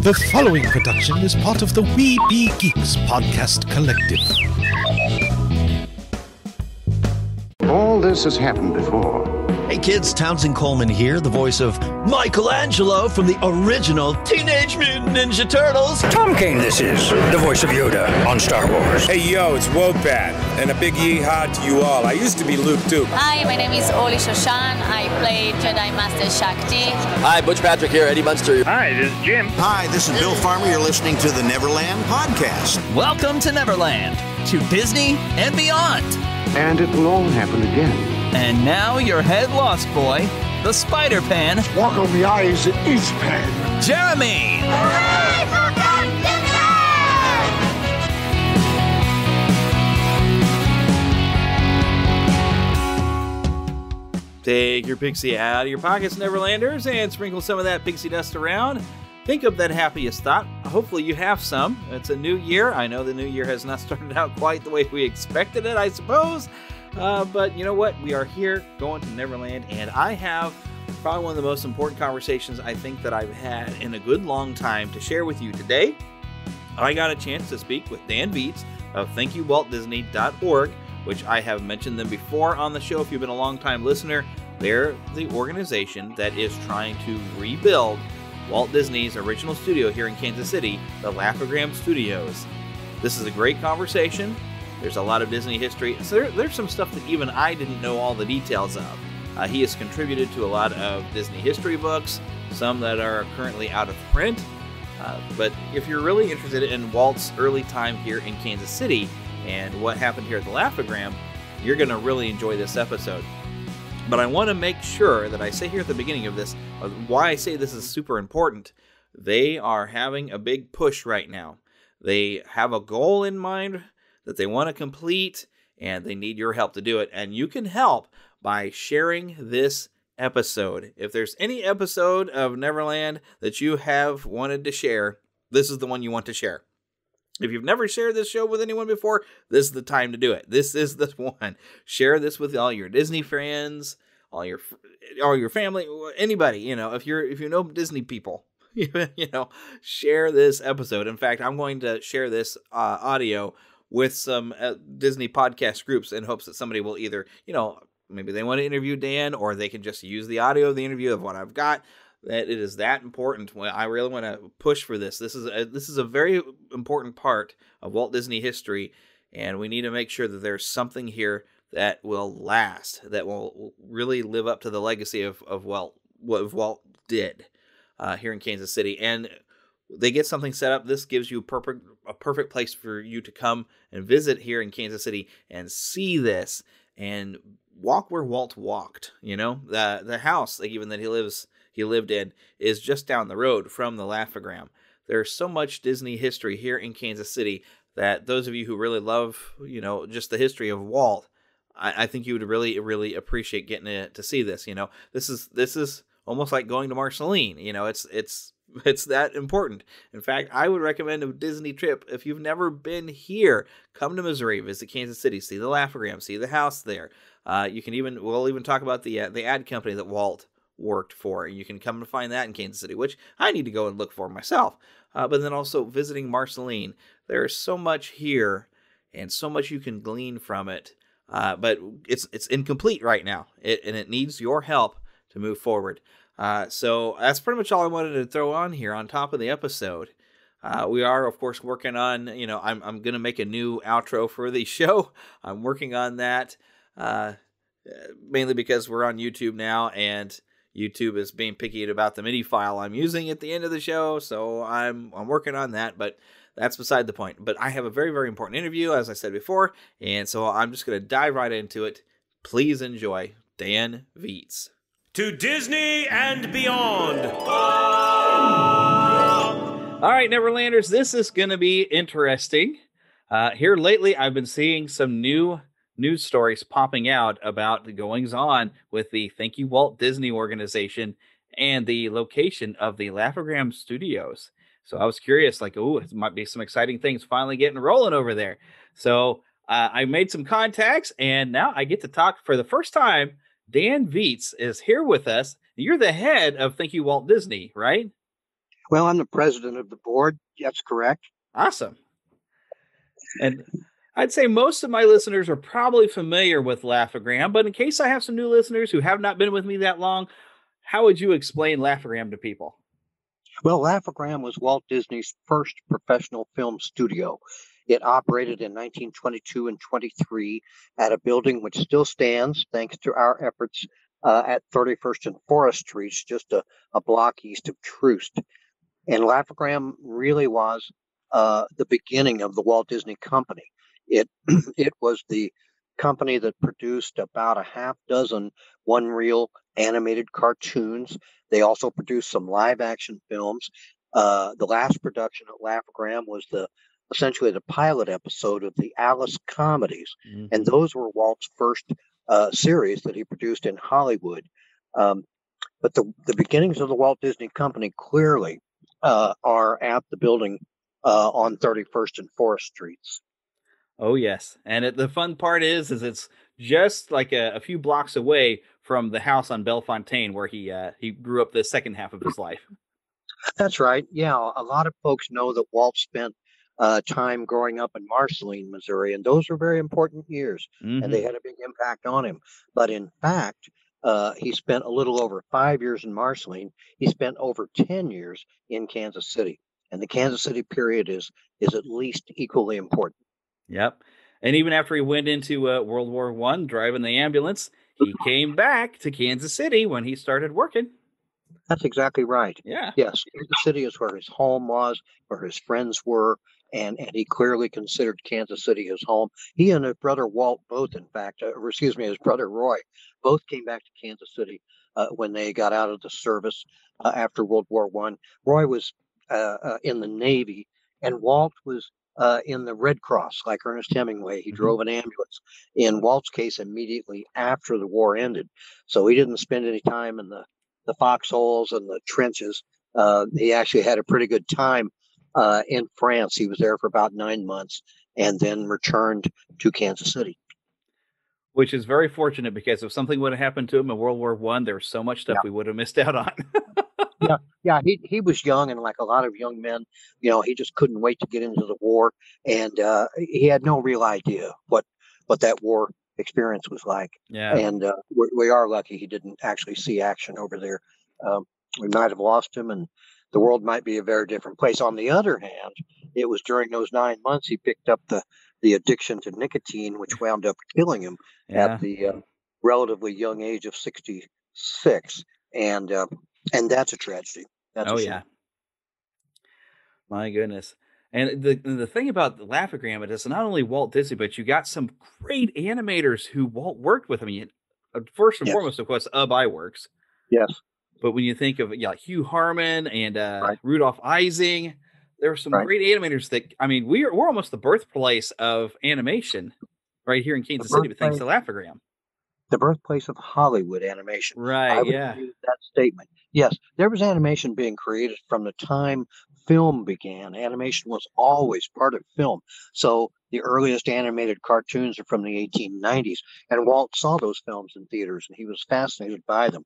The following production is part of the We Be Geeks podcast collective. All this has happened before. Hey kids, Townsend Coleman here, the voice of Michelangelo from the original Teenage Mutant Ninja Turtles. Tom Kane this is, the voice of Yoda on Star Wars. Hey yo, it's Wopat, and a big yeehaw to you all. I used to be Luke too. Hi, my name is Oli Shoshan. I play Jedi Master Shakti. Hi, Butch Patrick here, Eddie Munster. Hi, this is Jim. Hi, this is Bill Farmer. You're listening to the Neverland podcast. Welcome to Neverland, to Disney and beyond. And it will all happen again. And now your head lost boy, the Spider-Pan. Walk on the eyes at each pan. Jeremy. Hooray for Disney! Take your pixie out of your pockets, Neverlanders, and sprinkle some of that pixie dust around. Think of that happiest thought. Hopefully you have some. It's a new year. I know the new year has not started out quite the way we expected it, I suppose. But you know what? We are here going to Neverland, and I have probably one of the most important conversations I think that I've had in a good long time to share with you today. I got a chance to speak with Dan Viets of ThankYouWaltDisney.org, which I have mentioned them before on the show. If you've been a long-time listener, they're the organization that is trying to rebuild Walt Disney's original studio here in Kansas City, the Laugh-O-Gram Studios. This is a great conversation. There's a lot of Disney history. So there's some stuff that even I didn't know all the details of. He has contributed to a lot of Disney history books, some that are currently out of print. But if you're really interested in Walt's early time here in Kansas City and what happened here at the Laugh-O-Gram, you're going to really enjoy this episode. But I want to make sure that I say here at the beginning of this, why I say this is super important. They are having a big push right now. They have a goal in mind that they want to complete, and they need your help to do it. And you can help by sharing this episode. If there's any episode of Neverland that you have wanted to share, this is the one you want to share. If you've never shared this show with anyone before, this is the time to do it. This is the one. Share this with all your Disney friends, all your family, anybody. You know, if you know Disney people, share this episode. In fact, I'm going to share this audio with some Disney podcast groups in hopes that somebody will either, maybe they want to interview Dan, or they can just use the audio of the interview of what I've got. That it is that important. I really want to push for this. This is a very important part of Walt Disney history, and we need to make sure that there's something here that will last, that will really live up to the legacy of Walt, what Walt did here in Kansas City. And they get something set up. This gives you a perfect place for you to come and visit here in Kansas City and see this and walk where Walt walked. The house even that he lived in is just down the road from the Laugh-O-Gram. There's so much Disney history here in Kansas City that those of you who really love, just the history of Walt, I think you would really, really appreciate getting to see this. This is almost like going to Marceline. It's that important. In fact, I would recommend a Disney trip. If you've never been here, come to Missouri, visit Kansas City, see the Laugh-O-Gram, see the house there. We'll even talk about the ad company that Walt worked for. You can come to find that in Kansas City, which I need to go and look for myself. But then also visiting Marceline. There's so much here and so much you can glean from it. But it's incomplete right now, and it needs your help to move forward. So that's pretty much all I wanted to throw on here on top of the episode. We are, of course, working on, I'm going to make a new outro for the show. I'm working on that, mainly because we're on YouTube now, and YouTube is being picky about the MIDI file I'm using at the end of the show. So I'm working on that, but that's beside the point. But I have a very, very important interview, as I said before, and so I'm just going to dive right into it. Please enjoy Dan Viets. To Disney and beyond. All right, Neverlanders, this is going to be interesting. Here lately, I've been seeing some new news stories popping out about the goings-on with the Thank You Walt Disney organization and the location of the Laugh-O-Gram Studios. So I was curious, it might be some exciting things finally getting rolling over there. So I made some contacts, and now I get to talk for the first time. Dan Viets is here with us. You're the head of Thank You Walt Disney, right? Well, I'm the president of the board. That's correct. Awesome. And I'd say most of my listeners are probably familiar with Laugh-O-Gram, but in case I have some new listeners who have not been with me that long, how would you explain Laugh-O-Gram to people? Well, Laugh-O-Gram was Walt Disney's first professional film studio. It operated in 1922 and 23 at a building which still stands thanks to our efforts at 31st and Forest Streets, just a block east of Troost. And Laugh-O-Gram really was the beginning of the Walt Disney Company. It it was the company that produced about a half dozen one-reel animated cartoons. They also produced some live-action films. The last production at Laugh-O-Gram was essentially the pilot episode of the Alice comedies, and those were Walt's first series that he produced in Hollywood. But the beginnings of the Walt Disney Company clearly are at the building on 31st and Forest Streets. Oh, yes. And the fun part is it's just like a few blocks away from the house on Bellefontaine where he grew up the second half of his life. That's right. Yeah, a lot of folks know that Walt spent time growing up in Marceline, Missouri, and those were very important years, and they had a big impact on him. But in fact, he spent a little over 5 years in Marceline. He spent over 10 years in Kansas City, and the Kansas City period is at least equally important. Yep. And even after he went into World War I driving the ambulance, he came back to Kansas City when he started working. That's exactly right. Yeah. Yes, Kansas City is where his home was, where his friends were, and he clearly considered Kansas City his home. He and his brother Walt both, in fact, his brother Roy, both came back to Kansas City when they got out of the service after World War I. Roy was in the Navy, and Walt was in the Red Cross, like Ernest Hemingway. He drove an ambulance. In Walt's case, immediately after the war ended. So he didn't spend any time in the foxholes and the trenches. He actually had a pretty good time in France. He was there for about 9 months and then returned to Kansas City. Which is very fortunate because if something would have happened to him in World War I, there's so much stuff we would have missed out on. Yeah. He was young, and like a lot of young men, he just couldn't wait to get into the war, and he had no real idea what that war experience was like. Yeah. And we are lucky he didn't actually see action over there. We might have lost him, and the world might be a very different place. On the other hand, it was during those 9 months he picked up the addiction to nicotine, which wound up killing him at the relatively young age of 66. And that's a tragedy. That's a shame. Yeah. My goodness. And the thing about the Laugh-O-Gram is not only Walt Disney, but you got some great animators who Walt worked with. I mean, first and foremost, of course, Ub Iwerks. Yes. But when you think of Hugh Harmon and Rudolph Ising, there were some great animators that, I mean, we're almost the birthplace of animation right here in Kansas City, thanks to Laugh-O-Gram. The birthplace of Hollywood animation. Right, I would agree with that statement. Yes, there was animation being created from the time film began. Animation was always part of film. So the earliest animated cartoons are from the 1890s, and Walt saw those films in theaters, and he was fascinated by them.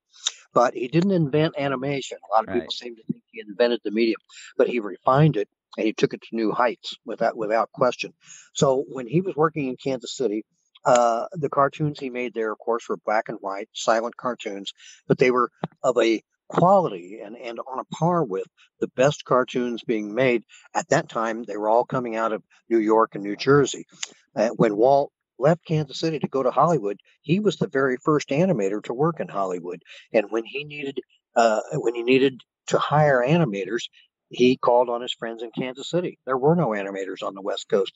But he didn't invent animation. A lot of people seem to think he invented the medium, but he refined it, and he took it to new heights without question. So when he was working in Kansas City, the cartoons he made there, of course, were black and white, silent cartoons, but they were of a quality and on a par with the best cartoons being made at that time. They were all coming out of New York and New Jersey. When Walt left Kansas City to go to Hollywood, he was the very first animator to work in Hollywood. And when he needed to hire animators, he called on his friends in Kansas City. There were no animators on the West Coast.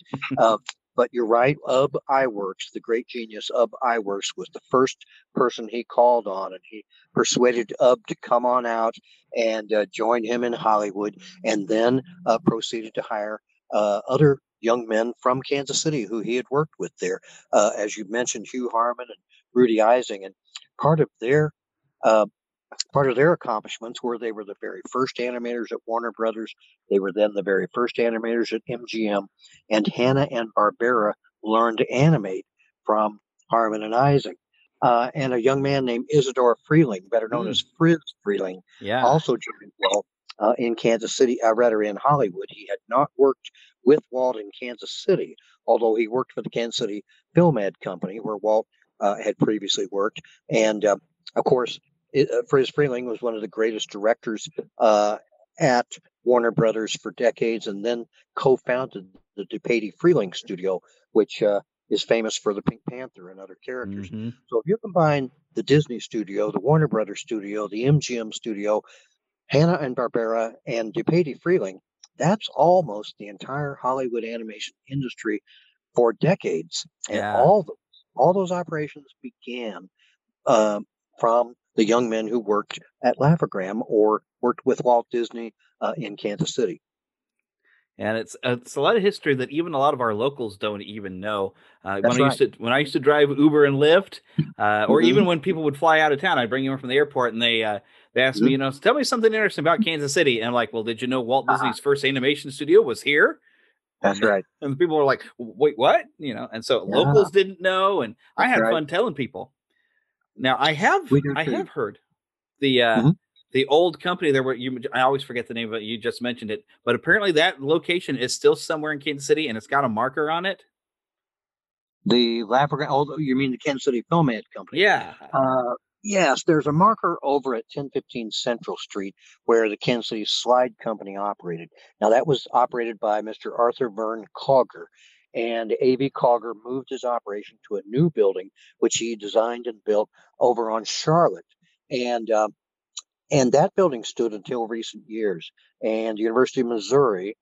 But you're right, Ub Iwerks, the great genius Ub Iwerks, was the first person he called on, and he persuaded Ub to come on out and join him in Hollywood, and then proceeded to hire other young men from Kansas City who he had worked with there. As you mentioned, Hugh Harmon and Rudy Ising, and part of their accomplishments were they were the very first animators at Warner Brothers. They were then the very first animators at MGM, and Hanna-Barbera learned to animate from Harmon and Ising. And a young man named Isidore Freeling, better known as Frizz Freeling, also joined Walt in Kansas City, rather in Hollywood. He had not worked with Walt in Kansas City, although he worked for the Kansas City Film Ad Company, where Walt had previously worked. And of course, Friz Freleng was one of the greatest directors at Warner Brothers for decades, and then co-founded the DePatie-Freleng Studio, which is famous for the Pink Panther and other characters. Mm-hmm. So if you combine the Disney Studio, the Warner Brothers Studio, the MGM Studio, Hanna-Barbera, and DePatie-Freleng, that's almost the entire Hollywood animation industry for decades. And all those operations began from the young men who worked at Laugh-O-Gram or worked with Walt Disney in Kansas City. And it's a lot of history that even a lot of our locals don't even know. That's right. When I used to drive Uber and Lyft, or even when people would fly out of town, I'd bring them from the airport, and they asked me, tell me something interesting about Kansas City. And I'm like, well, did you know Walt Disney's first animation studio was here? That's right. And people were like, wait, what? And so locals didn't know, and I had fun telling people. Now I have heard the old company there I always forget the name of it. You just mentioned it, but apparently that location is still somewhere in Kansas City, and it's got a marker on it. The Laugh-O-Gram, you mean the Kansas City Film Ad Company? Yeah. Yes, there's a marker over at 1015 Central Street where the Kansas City Slide Company operated. Now that was operated by Mr. Arthur Vern Cogger, and A.V. Cogger moved his operation to a new building, which he designed and built over on Charlotte. And that building stood until recent years. And the University of Missouri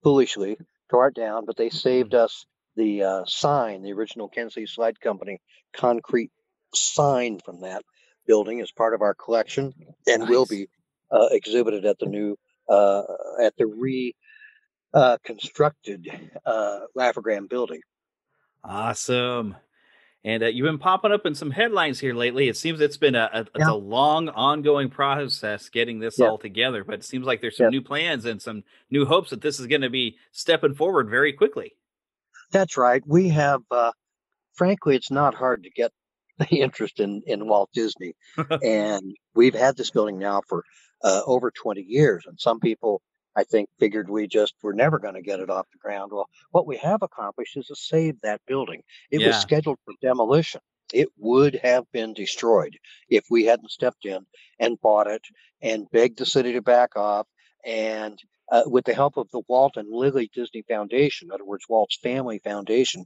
foolishly tore it down, but they saved us the sign, the original Kansas City Slide Company concrete sign from that building as part of our collection, and will be exhibited at the new, at the reconstructed Laugh-O-Gram building. Awesome. And you've been popping up in some headlines here lately. It seems it's been a long, ongoing process getting this all together, but it seems like there's some new plans and some new hopes that this is going to be stepping forward very quickly. That's right. We have, frankly, it's not hard to get the interest in Walt Disney. And we've had this building now for over 20 years. And some people, I think, figured we just were never going to get it off the ground. Well, what we have accomplished is to save that building. It was scheduled for demolition. It would have been destroyed if we hadn't stepped in and bought it and begged the city to back off. And with the help of the Walt and Lily Disney Foundation, in other words, Walt's family foundation,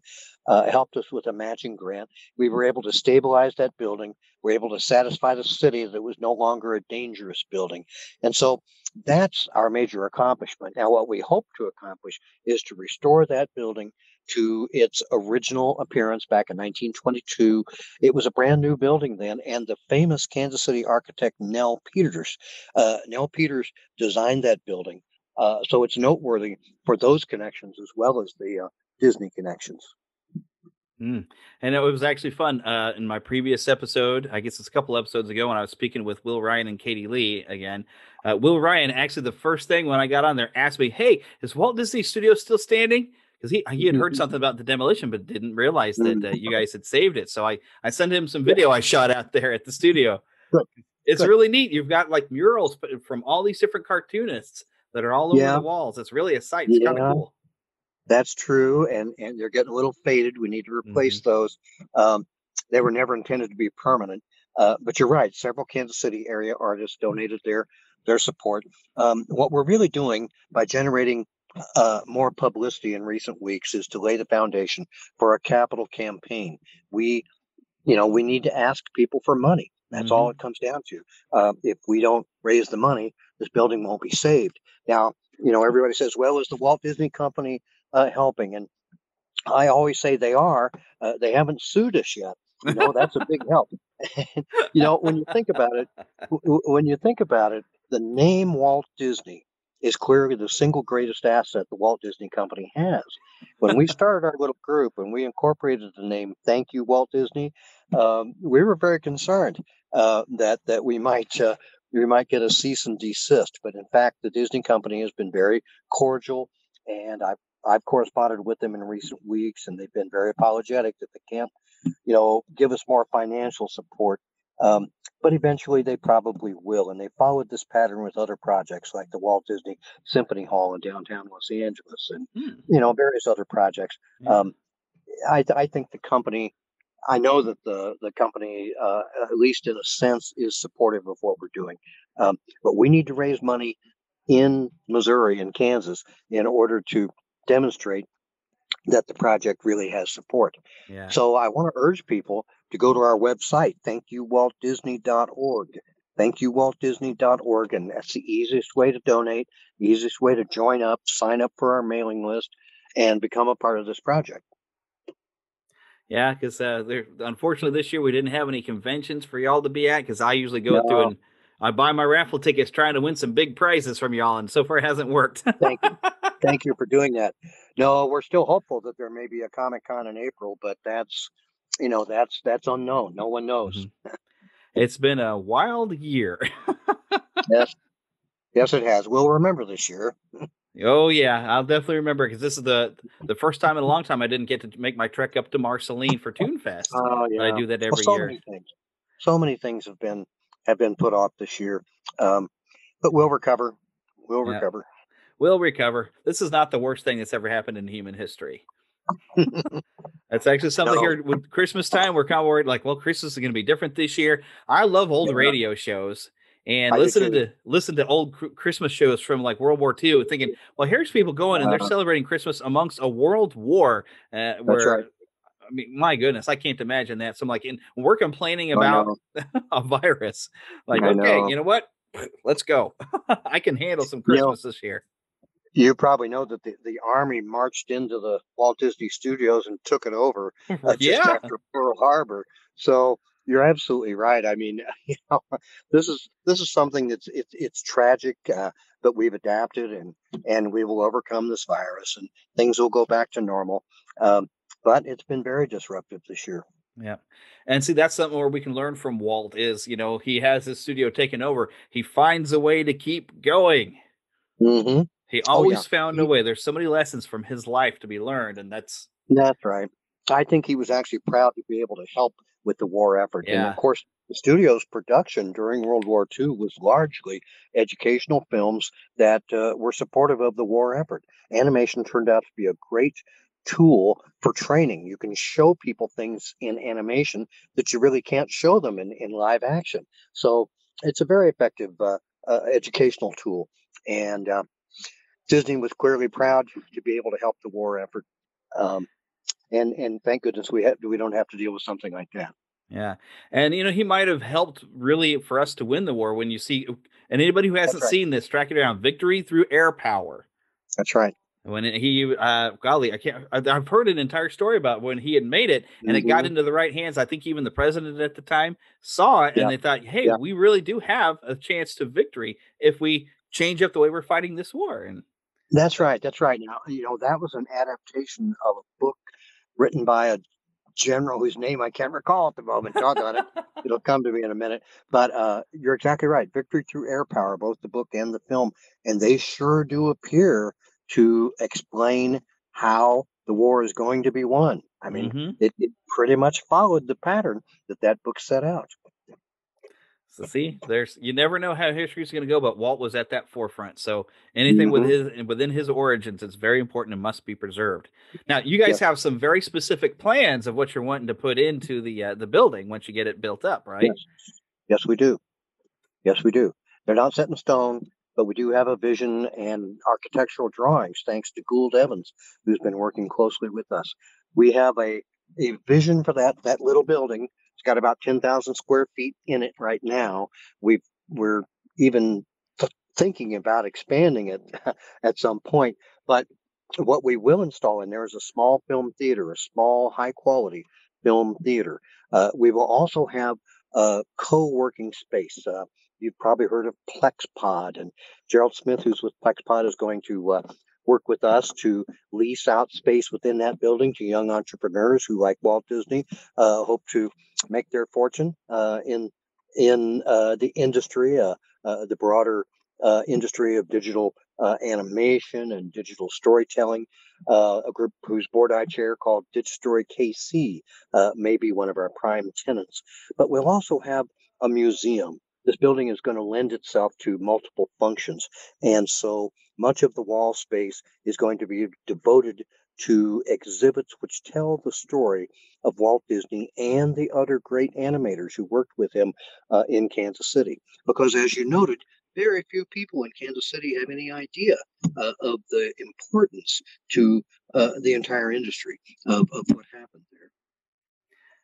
helped us with a matching grant. We were able to stabilize that building. We were able to satisfy the city that it was no longer a dangerous building. And so that's our major accomplishment. Now, what we hope to accomplish is to restore that building to its original appearance back in 1922. It was a brand new building then, and the famous Kansas City architect Nell Peters designed that building. So it's noteworthy for those connections as well as the Disney connections. And it was actually fun. In my previous episode, I guess it's a couple episodes ago, when I was speaking with Will Ryan and Katie Lee again, Will Ryan, actually the first thing when I got on there, asked me, hey, is Walt Disney Studio still standing? Because he had heard something about the demolition, but didn't realize that you guys had saved it. So I sent him some video I shot out there at the studio. Good. It's really neat. You've got like murals from all these different cartoonists that are all over the walls. It's really a sight. It's kind of cool. That's true, and they're getting a little faded. We need to replace those. They were never intended to be permanent. But you're right. Several Kansas City area artists donated their support. What we're really doing by generating more publicity in recent weeks is to lay the foundation for a capital campaign. We need to ask people for money. That's all it comes down to. If we don't raise the money, this building won't be saved. Now, everybody says, well, is the Walt Disney Company helping? And I always say they are. They haven't sued us yet. That's a big help. When you think about it, the name Walt Disney is clearly the single greatest asset the Walt Disney Company has. When we started our little group and we incorporated the name Thank You, Walt Disney, we were very concerned that we might get a cease and desist. But in fact, the Disney Company has been very cordial, and I've corresponded with them in recent weeks, and they've been very apologetic that they can't, give us more financial support But eventually they probably will. And they followed this pattern with other projects like the Walt Disney Symphony Hall in downtown Los Angeles and, various other projects. Yeah. I think the company, I know that the company, at least in a sense, is supportive of what we're doing. But we need to raise money in Missouri and Kansas in order to demonstrate that the project really has support. Yeah. So I want to urge people to go to our website, thankyouwaltdisney.org. Thankyouwaltdisney.org. And that's the easiest way to donate, the easiest way to join up, sign up for our mailing list, and become a part of this project. Yeah, because unfortunately this year we didn't have any conventions for y'all to be at, because I usually go through and I buy my raffle tickets trying to win some big prizes from y'all, and so far it hasn't worked. Thank you. Thank you for doing that. No, we're still hopeful that there may be a Comic-Con in April, but that's unknown. No one knows. It's been a wild year. Yes, it has. We'll remember this year. Oh yeah, I'll definitely remember, because this is the first time in a long time I didn't get to make my trek up to Marceline for Toonfest. Oh yeah, I do that every year. So many things have been put off this year, but we'll recover. We'll recover. We'll recover. This is not the worst thing that's ever happened in human history. That's actually something here with Christmas time. We're kind of worried, like, well, Christmas is going to be different this year. I love old radio shows. And listen to old Christmas shows from like World War II, thinking, well, here's people going and they're celebrating Christmas amongst a world war. That's right. I mean, my goodness, I can't imagine that. So I'm like, we're complaining about a virus. Like, okay, you know what? Let's go. I can handle some Christmas this year. You probably know that the Army marched into the Walt Disney Studios and took it over just after Pearl Harbor. So you're absolutely right. I mean, this is something that's it's tragic, but we've adapted and we will overcome this virus and things will go back to normal. But it's been very disruptive this year. Yeah. And see, that's something where we can learn from Walt is, he has his studio taken over. He finds a way to keep going. Mm-hmm. He always found a way. There's so many lessons from his life to be learned, and that's right. I think he was actually proud to be able to help with the war effort. Yeah. And of course, the studio's production during World War II was largely educational films that were supportive of the war effort. Animation turned out to be a great tool for training. You can show people things in animation that you really can't show them in live action. So it's a very effective educational tool. And Disney was clearly proud to be able to help the war effort. And thank goodness we don't have to deal with something like that. Yeah. And, he might have helped really for us to win the war when you see, and anybody who hasn't seen this, track it down, Victory Through Air Power. That's right. When I've heard an entire story about when he had made it and it got into the right hands. I think even the president at the time saw it and they thought, hey, we really do have a chance to victory if we change up the way we're fighting this war. And that's right. That's right. Now, that was an adaptation of a book written by a general whose name I can't recall at the moment. Doggone it. It'll come to me in a minute. But you're exactly right. Victory Through Air Power, both the book and the film. And they sure do appear to explain how the war is going to be won. I mean, it pretty much followed the pattern that book set out. So see, you never know how history is going to go, but Walt was at that forefront. So anything within his origins, it's very important and must be preserved. Now, you guys have some very specific plans of what you're wanting to put into the building once you get it built up, right? Yes, we do. Yes, we do. They're not set in stone, but we do have a vision and architectural drawings, thanks to Gould Evans, who's been working closely with us. We have a vision for that little building. It's got about 10,000 square feet in it right now. We're even thinking about expanding it at some point. But what we will install in there is a small film theater, a small, high-quality film theater. We will also have a co-working space. You've probably heard of PlexPod, and Gerald Smith, who's with PlexPod, is going to work with us to lease out space within that building to young entrepreneurs who, like Walt Disney, hope to make their fortune in the industry, the broader industry of digital animation and digital storytelling. A group whose board I chair called Digistory KC may be one of our prime tenants. But we'll also have a museum. This building is going to lend itself to multiple functions. And so much of the wall space is going to be devoted to exhibits which tell the story of Walt Disney and the other great animators who worked with him in Kansas City. Because as you noted, very few people in Kansas City have any idea of the importance to the entire industry of what happened there.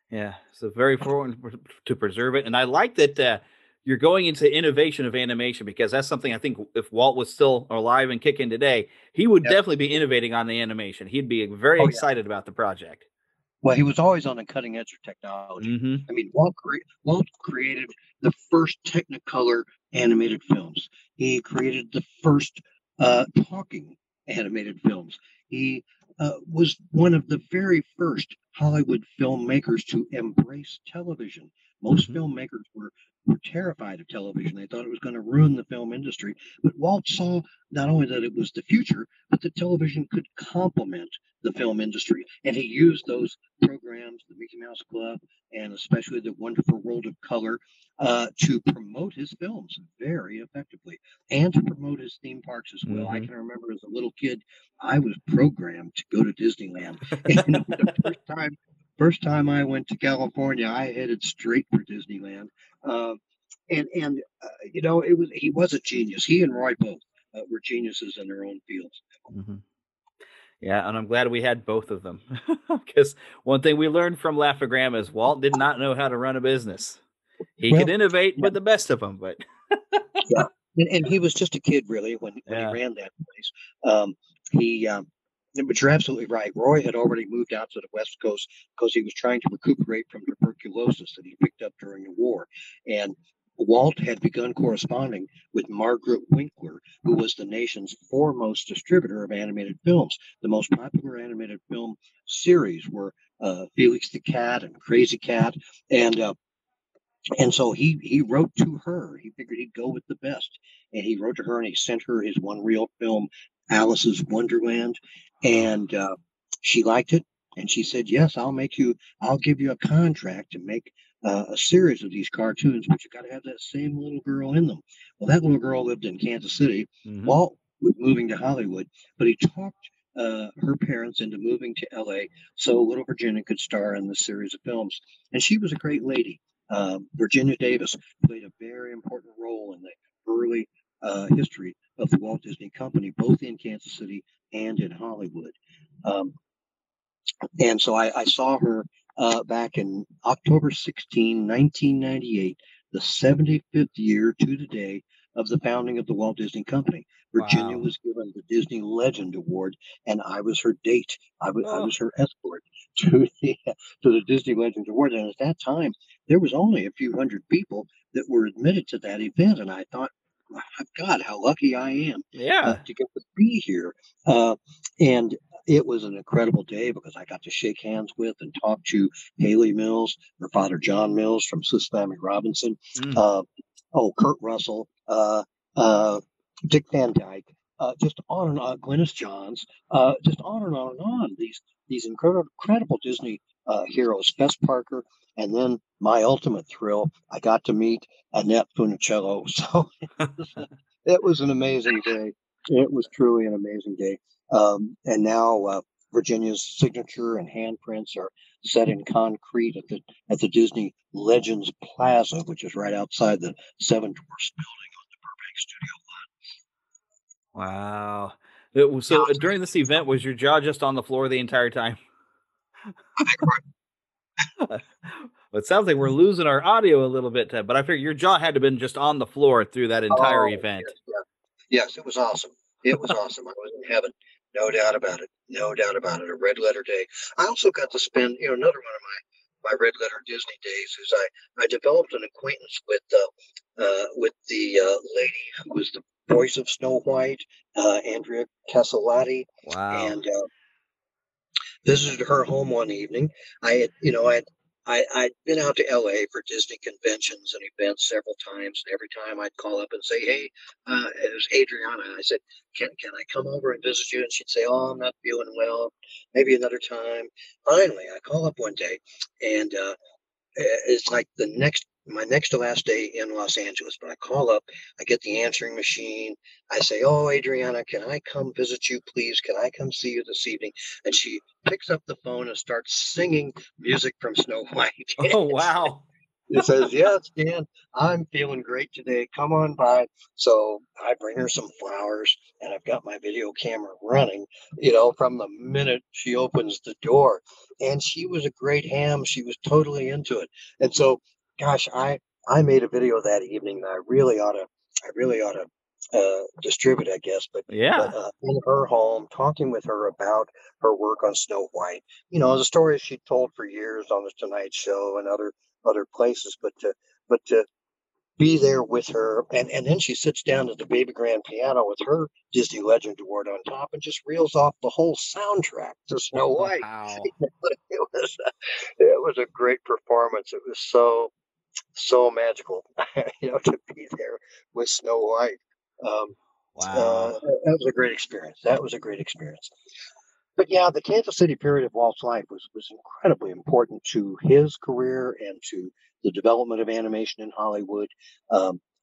Yeah, so very important to preserve it. And I like that you're going into innovation of animation, because that's something I think if Walt was still alive and kicking today, he would definitely be innovating on the animation. He'd be very excited about the project. Well, he was always on the cutting edge of technology. I mean, Walt created the first Technicolor animated films. He created the first talking animated films. He was one of the very first Hollywood filmmakers to embrace television. Most filmmakers were terrified of television. They thought it was going to ruin the film industry. But Walt saw not only that it was the future, but that television could complement the film industry. And he used those programs, the Mickey Mouse Club, and especially the Wonderful World of Color, to promote his films very effectively, and to promote his theme parks as well. I can remember as a little kid, I was programmed to go to Disneyland. And the first time I went to California, I headed straight for Disneyland. He was a genius. He and Roy both were geniuses in their own fields. Yeah, and I'm glad we had both of them, because one thing we learned from Laugh-O-Gram is Walt did not know how to run a business. He could innovate with the best of them, but and he was just a kid really when he ran that place. But you're absolutely right. Roy had already moved out to the West Coast because he was trying to recuperate from tuberculosis that he picked up during the war. And Walt had begun corresponding with Margaret Winkler, who was the nation's foremost distributor of animated films. The most popular animated film series were Felix the Cat and Crazy Cat. And so he wrote to her. He figured he'd go with the best. And he wrote to her and he sent her his one reel film, Alice's Wonderland. And she liked it. And she said, yes, I'll give you a contract to make a series of these cartoons, but you got to have that same little girl in them. Well, that little girl lived in Kansas City. Walt was moving to Hollywood, but he talked her parents into moving to LA so little Virginia could star in this series of films. And she was a great lady. Virginia Davis played a very important role in the early history of the Walt Disney Company, both in Kansas City and in Hollywood. And so I saw her back in October 16, 1998, the 75th year to the day of the founding of the Walt Disney Company. Virginia was given the Disney Legend Award, and I was her date. I was her escort to the Disney Legend Award. And at that time, there was only a few hundred people that were admitted to that event. And I thought, God, how lucky I am to get to be here. And it was an incredible day because I got to shake hands with and talk to Haley Mills, her father, John Mills from Swiss Family Robinson, Kurt Russell, Dick Van Dyke, just on and on, Glynis Johns, just on and on and on. These incredible Disney heroes, Fess Parker, and then my ultimate thrill, I got to meet Annette Funicello. So it was an amazing day. It was truly an amazing day. And now Virginia's signature and handprints are set in concrete at the Disney Legends Plaza, which is right outside the Seven Dwarfs building on the Burbank Studio lot. Wow. So during this event, was your jaw just on the floor the entire time? It sounds like we're losing our audio a little bit, but I figure your jaw had to have been just on the floor through that entire event. Yes, it was awesome. It was awesome. I was in heaven. No doubt about it. No doubt about it. A red letter day. I also got to spend, another one of my red letter Disney days is I developed an acquaintance with the lady who was the voice of Snow White, Andrea Casalati. Wow. And visited her home one evening. I'd been out to LA for Disney conventions and events several times, and every time I'd call up and say, hey, it was Adriana. I said, can I come over and visit you? And she'd say, oh, I'm not feeling well, maybe another time. Finally, I call up one day, and it's like the next my next to last day in Los Angeles. But I call up, I get the answering machine. I say, "Oh, Adriana, can I come visit you, please? Can I come see you this evening?" And she picks up the phone and starts singing music from Snow White. Oh, wow. It says, "Yes, Dan, I'm feeling great today. Come on by." So I bring her some flowers, and I've got my video camera running, from the minute she opens the door. And she was a great ham. She was totally into it. And so, gosh, I made a video that evening that I really ought to distribute, I guess. But yeah, in her home, talking with her about her work on Snow White, the stories she told for years on the Tonight Show and other places, but to be there with her, and then she sits down at the baby grand piano with her Disney Legend Award on top and just reels off the whole soundtrack to Snow White. Wow. It was a great performance. It was so magical, to be there with Snow White. Wow. That was a great experience. That was a great experience. But yeah, the Kansas City period of Walt's life was incredibly important to his career and to the development of animation in Hollywood.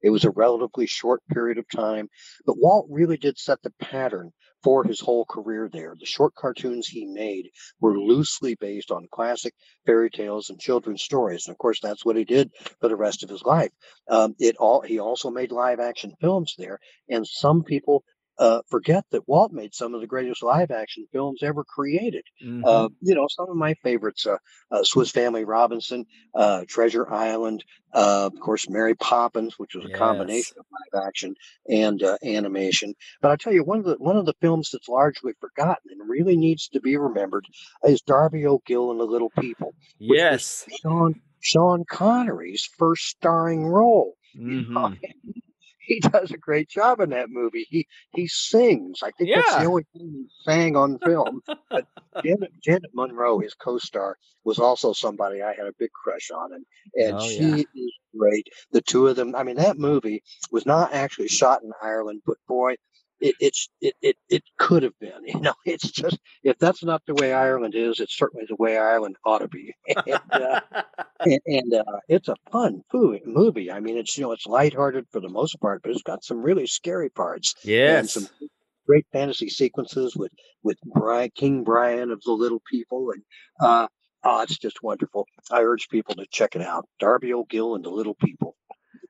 It was a relatively short period of time, but Walt really did set the pattern for his whole career there. The short cartoons he made were loosely based on classic fairy tales and children's stories. And of course, that's what he did for the rest of his life. He also made live action films there, and some people forget that Walt made some of the greatest live action films ever created. Some of my favorites, Swiss Family Robinson, Treasure Island, of course, Mary Poppins, which was a combination of live action and animation. But I'll tell you, one of the films that's largely forgotten and really needs to be remembered is Darby O'Gill and the Little People, which was Sean Connery's first starring role. He does a great job in that movie. He sings. I think that's the only thing he sang on film. But Janet Monroe, his co-star, was also somebody I had a big crush on, and she is great. The two of them. I mean, that movie was not actually shot in Ireland, but boy, it could have been. It's just, if that's not the way Ireland is, it's certainly the way Ireland ought to be. And it's a fun movie. I mean, it's lighthearted for the most part, but it's got some really scary parts. And some great fantasy sequences with King Brian of the Little People, and it's just wonderful. I urge people to check it out. Darby O'Gill and the Little People.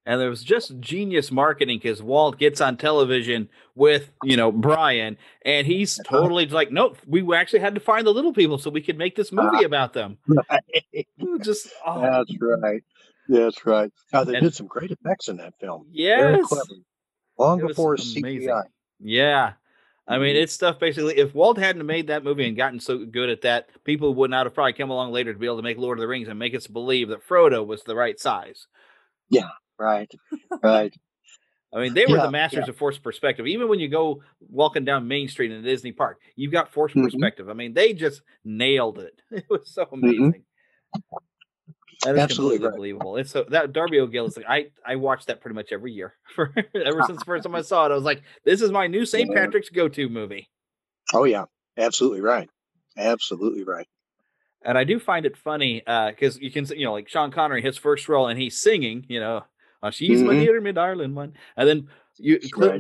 And there was just genius marketing because Walt gets on television with, Brian, and he's totally like, nope, we actually had to find the little people so we could make this movie about them. Right. That's right. That's right. They did some great effects in that film. Yes. Very clever. Long before CGI. Yeah. I mean, it's stuff basically, if Walt hadn't made that movie and gotten so good at that, people would not have probably come along later to be able to make Lord of the Rings and make us believe that Frodo was the right size. Yeah. Right. I mean, they were the masters of forced perspective. Even when you go walking down Main Street in a Disney park, you've got forced perspective. I mean, they just nailed it. It was so amazing. That is absolutely unbelievable. It's so that Darby O'Gill is like, I watched that pretty much every year ever since the first time I saw it. I was like, this is my new St. Patrick's go-to movie. Oh yeah, absolutely right. Absolutely right. And I do find it funny because you can, like Sean Connery, his first role, and he's singing, she's my dear, my darling one. And then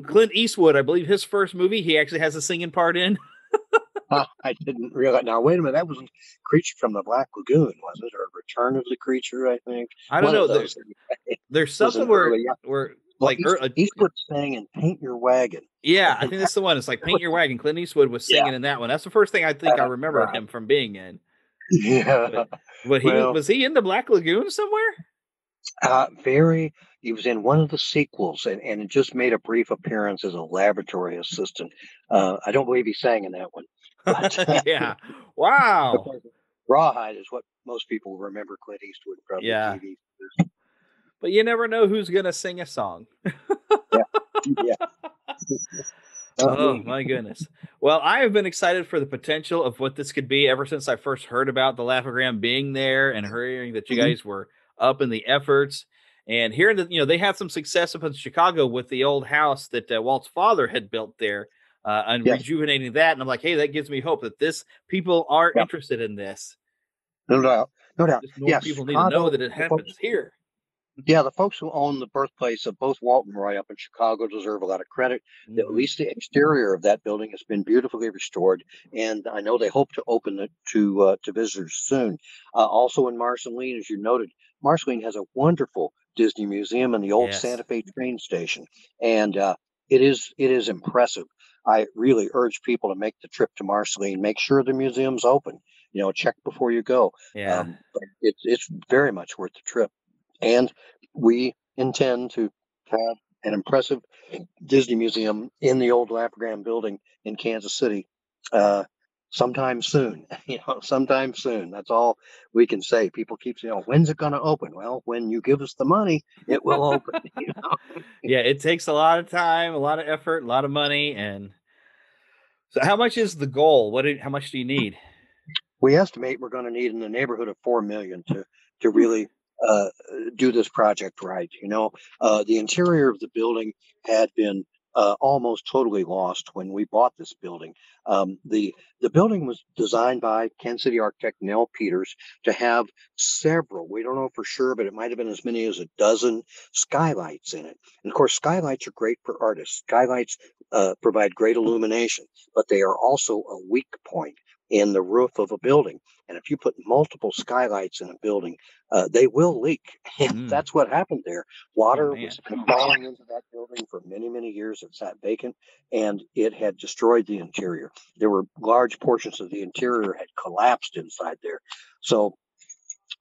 Clint Eastwood, I believe his first movie, he actually has a singing part in. I didn't realize. Now, wait a minute. That wasn't Creature from the Black Lagoon, was it? Or Return of the Creature, I think. I don't know. There's something where like Eastwood sang in Paint Your Wagon. Yeah, I think that's the one. It's like Paint Your Wagon. Clint Eastwood was singing in that one. That's the first thing I think I remember him from being in. Yeah. But was he in the Black Lagoon somewhere? He was in one of the sequels and just made a brief appearance as a laboratory assistant. I don't believe he sang in that one. But, yeah. Wow. Rawhide is what most people remember Clint Eastwood from the TV. But you never know who's going to sing a song. Yeah. Oh, my goodness. Well, I have been excited for the potential of what this could be ever since I first heard about the Laugh-O-Gram being there and hearing that you guys were up in the efforts. And hearing that, they had some success up in Chicago with the old house that Walt's father had built there and rejuvenating that. And I'm like, hey, that gives me hope that people are interested in this. No doubt. No doubt. More people need to know that it happens here. Yeah, the folks who own the birthplace of both Walt and Roy up in Chicago deserve a lot of credit. At least the exterior of that building has been beautifully restored, and I know they hope to open it to visitors soon. Also in Marceline, as you noted, Marceline has a wonderful Disney museum and the old Yes. Santa Fe train station, and it is impressive. I really urge people to make the trip to Marceline. Make sure the museum's open. Check before you go. Yeah. But it's very much worth the trip. And we intend to have an impressive Disney museum in the old Laugh-O-Gram building in Kansas City sometime soon. Sometime soon. That's all we can say. People keep saying, when's it going to open? Well, when you give us the money, it will open. Yeah, it takes a lot of time, a lot of effort, a lot of money. And so how much is the goal? How much do you need? We estimate we're going to need in the neighborhood of $4 million to really do this project right. The interior of the building had been almost totally lost when we bought this building. The building was designed by Kansas City architect Nell Peters to have several. We don't know for sure, but it might have been as many as a dozen skylights in it. And of course, skylights are great for artists. Skylights provide great illumination, but they are also a weak point in the roof of a building. And if you put multiple skylights in a building, they will leak. And that's what happened there. Water was falling into that building for many, many years. It sat vacant, and it had destroyed the interior. There were large portions of the interior had collapsed inside there. So,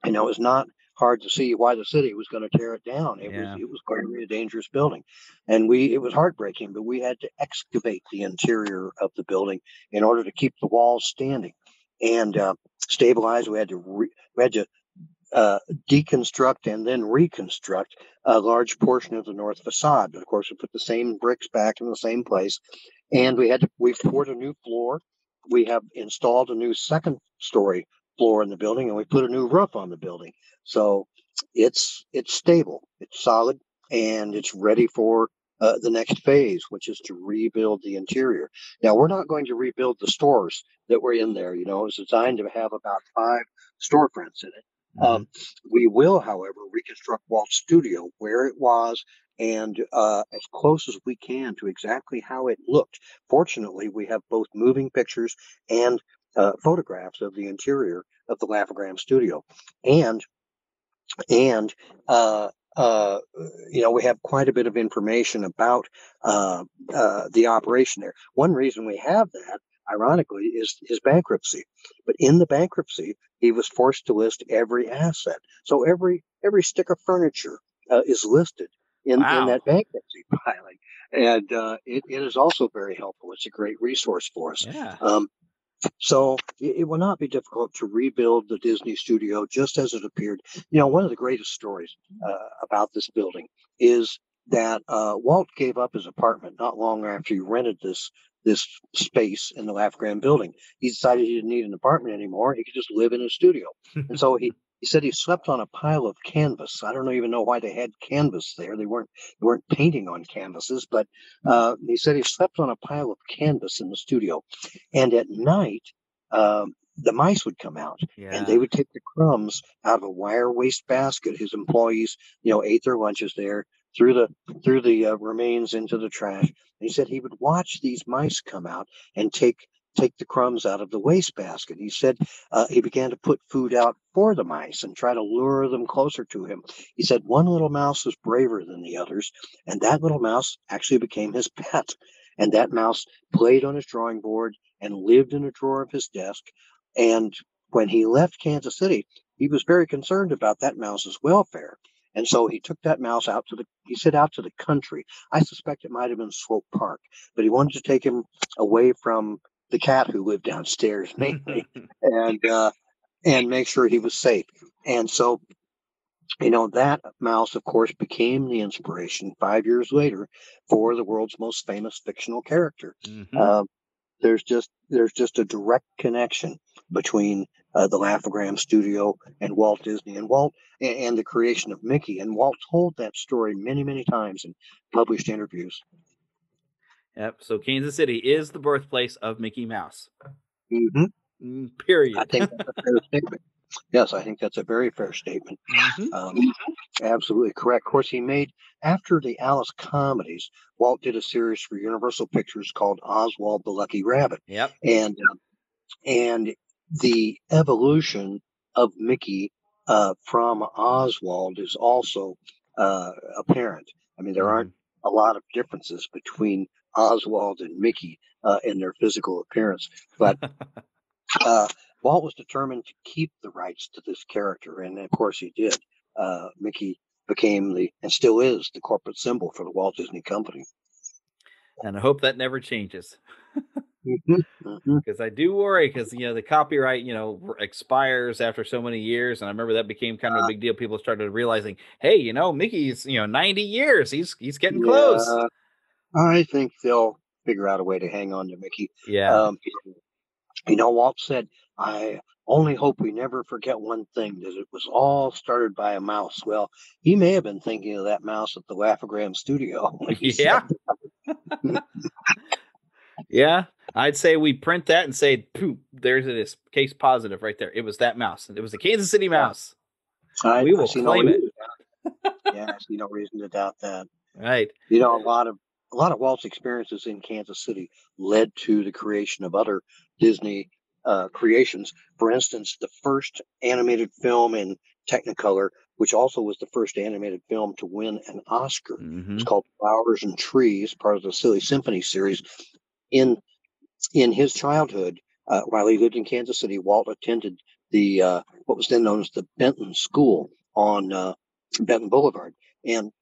it was not hard to see why the city was going to tear it down. It was going to be a dangerous building, and it was heartbreaking. But we had to excavate the interior of the building in order to keep the walls standing and stabilize. We had to deconstruct and then reconstruct a large portion of the north facade. But of course, we put the same bricks back in the same place, and we poured a new floor. We have installed a new second story floor in the building, and we put a new roof on the building. So it's stable, it's solid, and it's ready for the next phase, which is to rebuild the interior. Now, we're not going to rebuild the stores that were in there. It's designed to have about 5 storefronts in it. We will, however, reconstruct Walt's studio where it was and as close as we can to exactly how it looked. Fortunately, we have both moving pictures and photographs of the interior of the Laugh-O-Gram studio. And we have quite a bit of information about the operation there. One reason we have that, ironically, is his bankruptcy. But in the bankruptcy, he was forced to list every asset. So every stick of furniture is listed in that bankruptcy filing. And it is also very helpful. It's a great resource for us. Yeah. So it will not be difficult to rebuild the Disney studio just as it appeared. One of the greatest stories about this building is that Walt gave up his apartment not long after he rented this space in the Laugh-O-Gram building. He decided he didn't need an apartment anymore. He could just live in a studio. And so he said he slept on a pile of canvas. I don't even know why they had canvas there. They weren't painting on canvases, but he said he slept on a pile of canvas in the studio. And at night, the mice would come out and they would take the crumbs out of a wire waste basket. His employees, ate their lunches there, threw the remains into the trash. And he said he would watch these mice come out and take the crumbs out of the waste basket. He said he began to put food out for the mice and try to lure them closer to him. He said one little mouse was braver than the others, and that little mouse actually became his pet. And that mouse played on his drawing board and lived in a drawer of his desk. And when he left Kansas City, he was very concerned about that mouse's welfare. And so he took that mouse out to the country. I suspect it might have been Swope Park, but he wanted to take him away from the cat who lived downstairs mainly and make sure he was safe. And so, that mouse, of course, became the inspiration 5 years later for the world's most famous fictional character. There's just a direct connection between the Laugh-O-Gram studio and Walt Disney and and the creation of Mickey. And Walt told that story many, many times in published interviews. Yep. So Kansas City is the birthplace of Mickey Mouse. Period. I think that's a fair statement. Yes, I think that's a very fair statement. Absolutely correct. Of course, he made, after the Alice comedies, Walt did a series for Universal Pictures called Oswald the Lucky Rabbit. Yep. And the evolution of Mickey from Oswald is also apparent. I mean, there aren't a lot of differences between Oswald and Mickey in their physical appearance, but Walt was determined to keep the rights to this character, and of course he did. Mickey became and still is, the corporate symbol for the Walt Disney Company. And I hope that never changes. Because I do worry, because the copyright expires after so many years, and I remember that became kind of a big deal. People started realizing, hey, Mickey's 90 years, he's getting close. I think they'll figure out a way to hang on to Mickey. Yeah. Walt said, I only hope we never forget one thing, that it was all started by a mouse. Well, he may have been thinking of that mouse at the Laugh-O-Gram studio. Yeah. Yeah. I'd say we print that and say, poof, there's it is, case positive right there. It was that mouse. It was the Kansas City mouse. We will claim it. Yeah, I see no reason to doubt that. Right. A lot of Walt's experiences in Kansas City led to the creation of other Disney creations. For instance, the first animated film in Technicolor, which also was the first animated film to win an Oscar. It's called Flowers and Trees, part of the Silly Symphony series. In his childhood, while he lived in Kansas City, Walt attended the what was then known as the Benton School on Benton Boulevard, and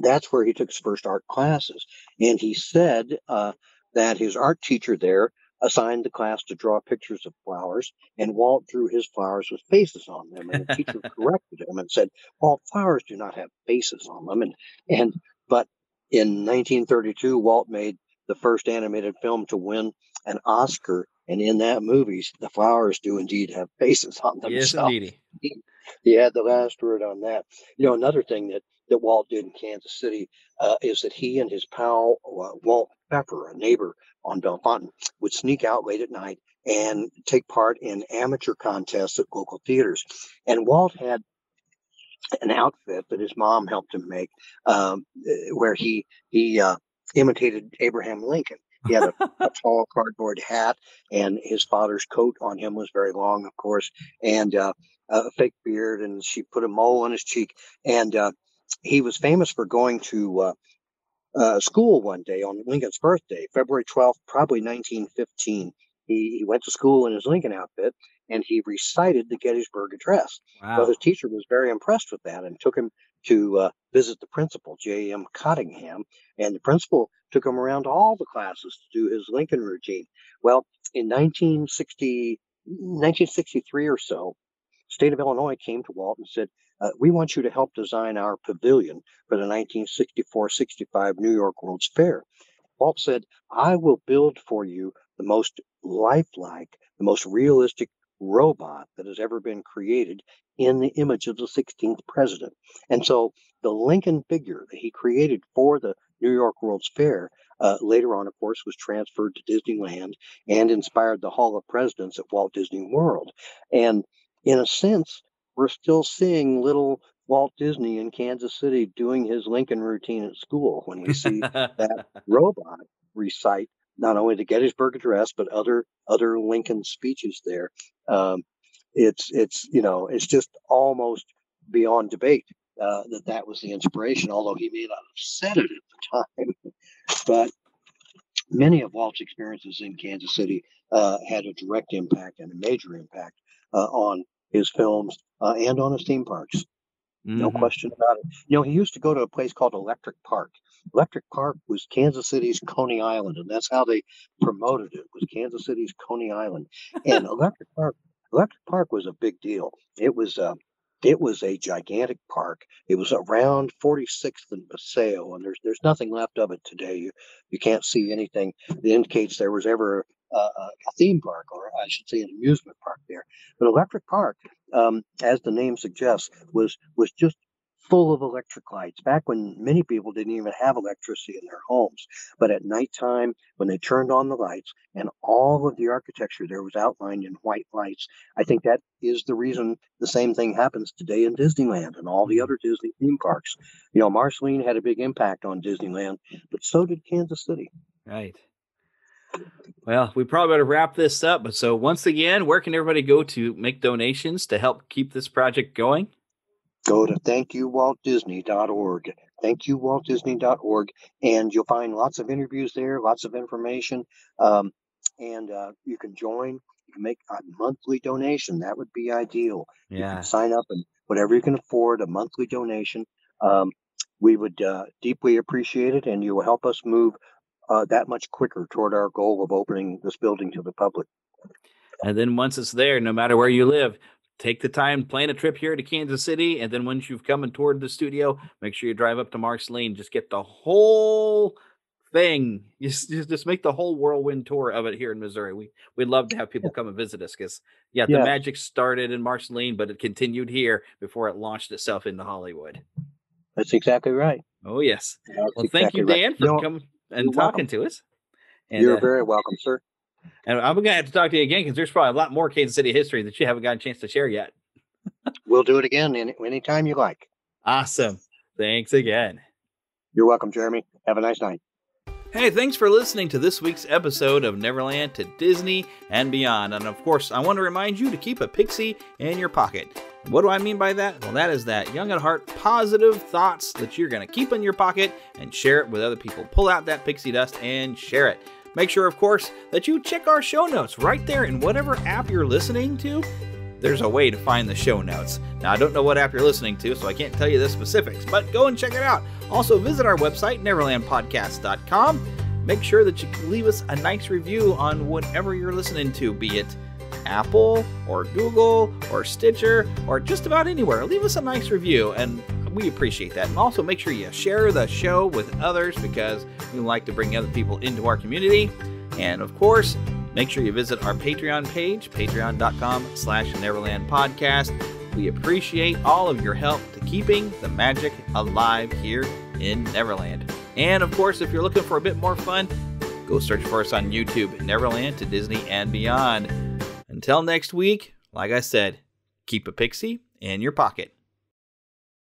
that's where he took his first art classes. And he said that his art teacher there assigned the class to draw pictures of flowers, and Walt drew his flowers with faces on them. And the teacher corrected him and said, "Walt, flowers do not have faces on them." But in 1932, Walt made the first animated film to win an Oscar, and in that movie, the flowers do indeed have faces on them. Yes, indeed. He had the last word on that. Another thing that Walt did in Kansas City is that he and his pal Walt Pfeffer, a neighbor on Bellefontaine, would sneak out late at night and take part in amateur contests at local theaters. And Walt had an outfit that his mom helped him make, where he imitated Abraham Lincoln. He had a tall cardboard hat, and his father's coat on him was very long, of course, and a fake beard, and she put a mole on his cheek. And he was famous for going to school one day on Lincoln's birthday, February 12th, probably 1915. He went to school in his Lincoln outfit, and he recited the Gettysburg Address. Wow. Well, his teacher was very impressed with that and took him to visit the principal, J.M. Cottingham, and the principal took him around to all the classes to do his Lincoln routine. Well, in 1963 or so, the state of Illinois came to Walt and said, we want you to help design our pavilion for the 1964-65 New York World's Fair. Walt said, I will build for you the most lifelike, the most realistic robot that has ever been created in the image of the 16th president. And so the Lincoln figure that he created for the New York World's Fair later on, of course, was transferred to Disneyland and inspired the Hall of Presidents at Walt Disney World. And in a sense, we're still seeing little Walt Disney in Kansas City doing his Lincoln routine at school when we see that robot recite not only the Gettysburg Address, but other Lincoln speeches there. It's just almost beyond debate that was the inspiration, although he may not have said it at the time. But many of Walt's experiences in Kansas City had a direct impact and a major impact on his films and on his theme parks. No question about it. He used to go to a place called Electric Park. Electric Park was Kansas City's Coney Island, and that's how they promoted it, was Kansas City's Coney Island. And Electric Park was a big deal. It was a gigantic park. It was around 46th and Paseo, and there's nothing left of it today. You can't see anything that indicates there was ever a theme park, or I should say an amusement park there. But Electric Park, as the name suggests, was just full of electric lights, back when many people didn't even have electricity in their homes. But at nighttime, when they turned on the lights and all of the architecture there was outlined in white lights, I think that is the reason the same thing happens today in Disneyland and all the other Disney theme parks. You know, Marceline had a big impact on Disneyland, but so did Kansas City. Right. Well, we probably better wrap this up. But so once again, where can everybody go to make donations to help keep this project going? Go to thankyouwaltdisney.org. Thankyouwaltdisney.org, and you'll find lots of interviews there, lots of information, and you can join. You can make a monthly donation. That would be ideal. Yeah. You can sign up, and whatever you can afford, a monthly donation. We would deeply appreciate it, and you will help us move that much quicker toward our goal of opening this building to the public. And then once it's there, no matter where you live, take the time, plan a trip here to Kansas City, and then once you've come toward the studio, make sure you drive up to Marceline. Just get the whole thing. Just make the whole whirlwind tour of it here in Missouri. We'd love to have people come and visit us because, the magic started in Marceline, but it continued here before it launched itself into Hollywood. That's exactly right. Oh, yes. That's well, thank you, Dan, for coming and talking to us. And, you're very welcome, sir. And I'm going to have to talk to you again because there's probably a lot more Kansas City history that you haven't got a chance to share yet. We'll do it again anytime you like. Awesome. Thanks again. You're welcome, Jeremy. Have a nice night. Hey, thanks for listening to this week's episode of Neverland to Disney and Beyond. And of course, I want to remind you to keep a pixie in your pocket. What do I mean by that? Well, that is that young at heart, positive thoughts that you're going to keep in your pocket and share it with other people. Pull out that pixie dust and share it. Make sure, of course, that you check our show notes right there in whatever app you're listening to. There's a way to find the show notes. Now, I don't know what app you're listening to, so I can't tell you the specifics, but go and check it out. Also, visit our website, neverlandpodcast.com. Make sure that you leave us a nice review on whatever you're listening to, be it Apple or Google or Stitcher or just about anywhere. Leave us a nice review, and we appreciate that. And also make sure you share the show with others because we like to bring other people into our community. And of course, make sure you visit our Patreon page, patreon.com/NeverlandPodcast. We appreciate all of your help to keeping the magic alive here in Neverland. And of course, if you're looking for a bit more fun, go search for us on YouTube, Neverland to Disney and Beyond. Until next week, like I said, keep a pixie in your pocket.